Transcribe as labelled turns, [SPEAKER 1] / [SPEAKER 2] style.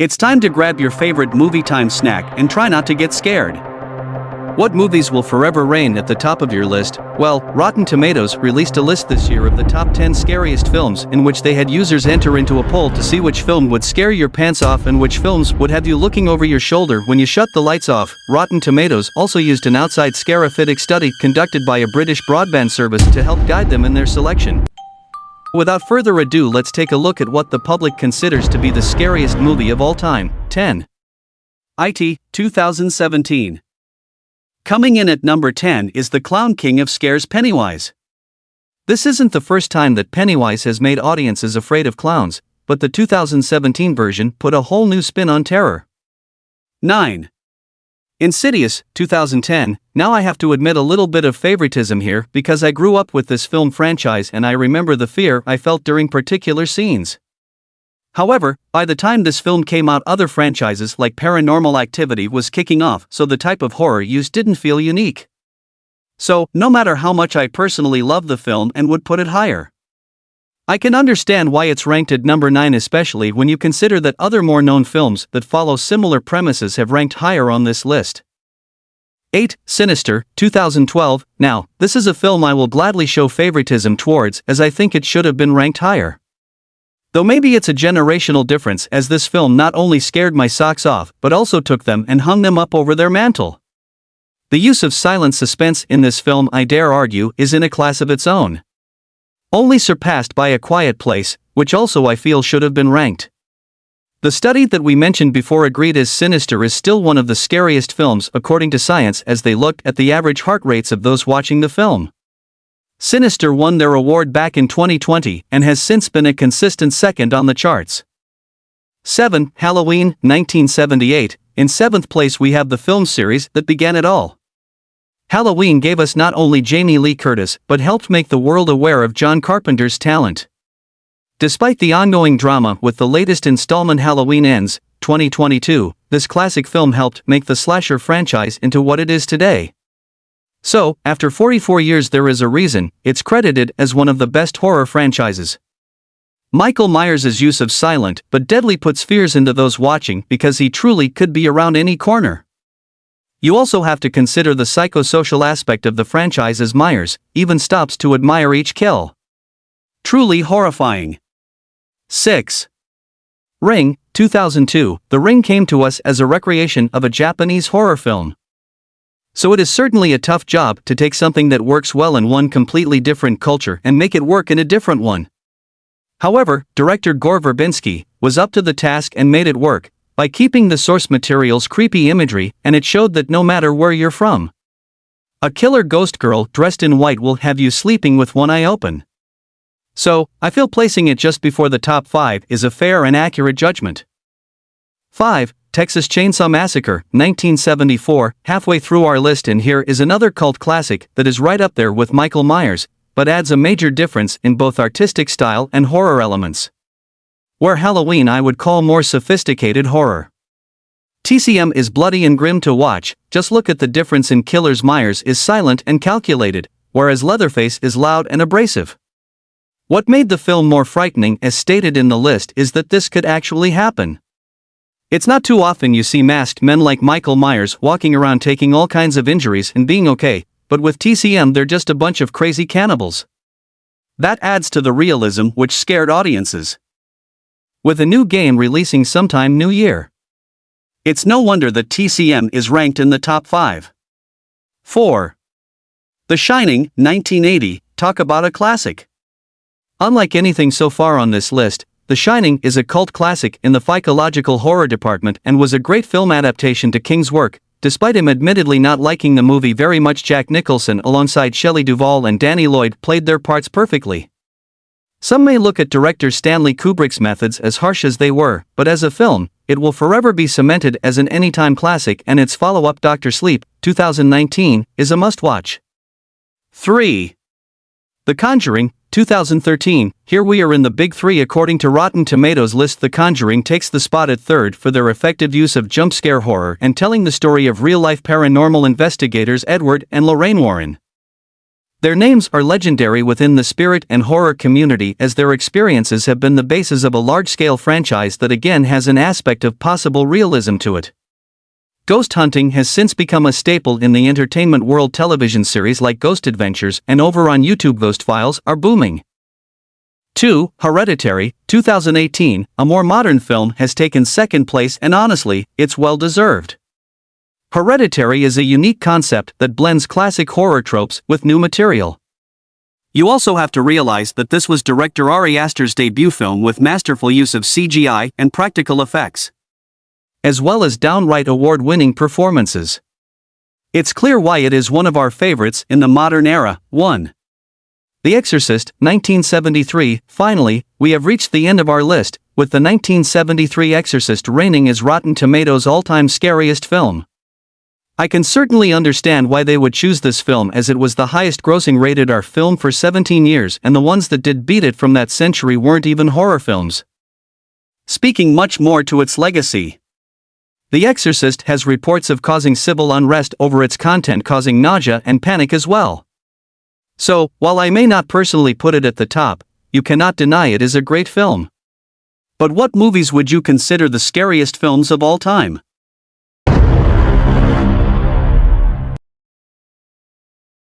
[SPEAKER 1] It's time to grab your favorite movie time snack and try not to get scared. What movies will forever reign at the top of your list? Well, Rotten Tomatoes released a list this year of the top 10 scariest films, in which they had users enter into a poll to see which film would scare your pants off and which films would have you looking over your shoulder when you shut the lights off. Rotten Tomatoes also used an outside scarific study conducted by a British broadband service to help guide them in their selection. Without further ado, let's take a look at what the public considers to be the scariest movie of all time. 10. IT, 2017. Coming in at number 10 is the clown king of scares, Pennywise. This isn't the first time that Pennywise has made audiences afraid of clowns, but the 2017 version put a whole new spin on terror. 9. Insidious, 2010. Now I have to admit a little bit of favoritism here because I grew up with this film franchise and I remember the fear I felt during particular scenes. However, by the time this film came out, other franchises like Paranormal Activity was kicking off, so the type of horror used didn't feel unique. So, no matter how much I personally love the film and would put it higher, I can understand why it's ranked at number 9, especially when you consider that other more known films that follow similar premises have ranked higher on this list. 8. Sinister, 2012. Now, this is a film I will gladly show favoritism towards, as I think it should have been ranked higher. Though maybe it's a generational difference, as this film not only scared my socks off but also took them and hung them up over their mantle. The use of silent suspense in this film, I dare argue, is in a class of its own. Only surpassed by A Quiet Place, which also I feel should have been ranked. The study that we mentioned before agreed as Sinister is still one of the scariest films according to science, as they looked at the average heart rates of those watching the film. Sinister won their award back in 2020 and has since been a consistent second on the charts. 7. Halloween, 1978. In 7th place we have the film series that began it all. Halloween gave us not only Jamie Lee Curtis but helped make the world aware of John Carpenter's talent. Despite the ongoing drama with the latest installment Halloween Ends, 2022, this classic film helped make the slasher franchise into what it is today. So, after 44 years, there is a reason it's credited as one of the best horror franchises. Michael Myers' use of silent but deadly puts fears into those watching because he truly could be around any corner. You also have to consider the psychosocial aspect of the franchise, as Myers even stops to admire each kill. Truly horrifying. 6. Ring, 2002. The Ring came to us as a recreation of a Japanese horror film. So it is certainly a tough job to take something that works well in one completely different culture and make it work in a different one. However, director Gore Verbinski was up to the task and made it work by keeping the source material's creepy imagery, and it showed that no matter where you're from, a killer ghost girl dressed in white will have you sleeping with one eye open. So, I feel placing it just before the top 5 is a fair and accurate judgment. 5. Texas Chainsaw Massacre, 1974. Halfway through our list, and here is another cult classic that is right up there with Michael Myers, but adds a major difference in both artistic style and horror elements. Where Halloween I would call more sophisticated horror. TCM is bloody and grim to watch. Just look at the difference in killers. Myers is silent and calculated, whereas Leatherface is loud and abrasive. What made the film more frightening, as stated in the list, is that this could actually happen. It's not too often you see masked men like Michael Myers walking around taking all kinds of injuries and being okay, but with TCM they're just a bunch of crazy cannibals. That adds to the realism which scared audiences. With a new game releasing sometime new year, it's no wonder that TCM is ranked in the top 5. 4. The Shining, 1980. Talk about a classic. Unlike anything so far on this list, The Shining is a cult classic in the psychological horror department and was a great film adaptation to King's work. Despite him admittedly not liking the movie very much, Jack Nicholson alongside Shelley Duvall and Danny Lloyd played their parts perfectly. Some may look at director Stanley Kubrick's methods as harsh as they were, but as a film, it will forever be cemented as an anytime classic, and its follow-up Dr. Sleep, 2019, is a must-watch. 3. The Conjuring, 2013. Here we are in the big 3 according to Rotten Tomatoes list. The Conjuring takes the spot at 3rd for their effective use of jump scare horror and telling the story of real-life paranormal investigators Edward and Lorraine Warren. Their names are legendary within the spirit and horror community, as their experiences have been the basis of a large-scale franchise that again has an aspect of possible realism to it. Ghost hunting has since become a staple in the entertainment world. Television series like Ghost Adventures and over on YouTube Ghost Files are booming. 2. Hereditary, 2018, a more modern film, has taken second place, and honestly, it's well deserved. Hereditary is a unique concept that blends classic horror tropes with new material. You also have to realize that this was director Ari Aster's debut film with masterful use of CGI and practical effects, as well as downright award-winning performances. It's clear why it is one of our favorites in the modern era. 1. The Exorcist, 1973. Finally, we have reached the end of our list, with the 1973 Exorcist reigning as Rotten Tomatoes' all-time scariest film. I can certainly understand why they would choose this film, as it was the highest grossing rated R film for 17 years, and the ones that did beat it from that century weren't even horror films. Speaking much more to its legacy, The Exorcist has reports of causing civil unrest over its content, causing nausea and panic as well. So, while I may not personally put it at the top, you cannot deny it is a great film. But what movies would you consider the scariest films of all time?